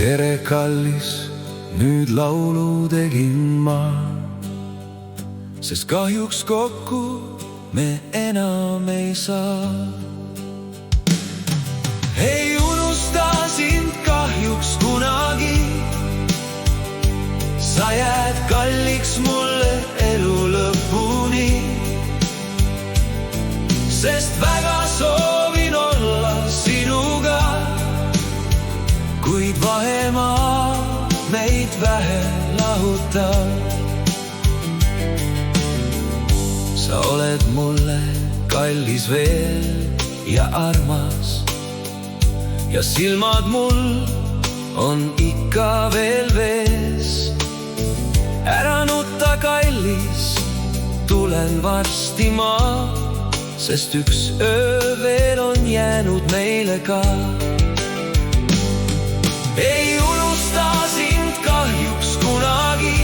tere, kallis, nüüd laulu tegin ma, sest kahjuks kokku me enam ei saa. Ei unusta sind kahjuks kunagi, sa jääd kalliks mulle elu lõpuni, sest väga soovin olla sinuga, kuid vahemaa meid vähe lahutab. Sa oled mulle kallis veel ja armas, ja silmad mul on ikka veel vees. Ära nutta, kallis, tulen varsti ma, sest üks öö veel on jäänud meile ka. Ei unusta sind kahjuks kunagi,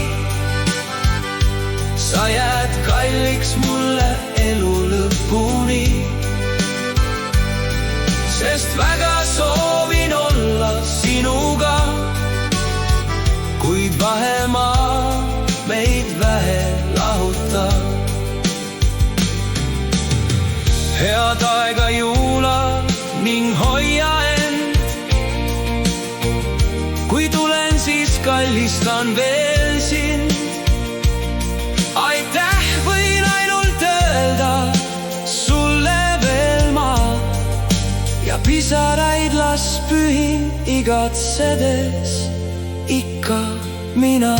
sa jääd kalliks mulle elu lõpuni, sest väga soovin olla sinuga, kuid vahemaa meid vähe lahutab. Head aega juula ning hoia end, kui tulen, siis kallistan veel sind. Aitäh võin ainult öelda sulle veel ma, ja pisaraid las pühin igatsedes ikka mina.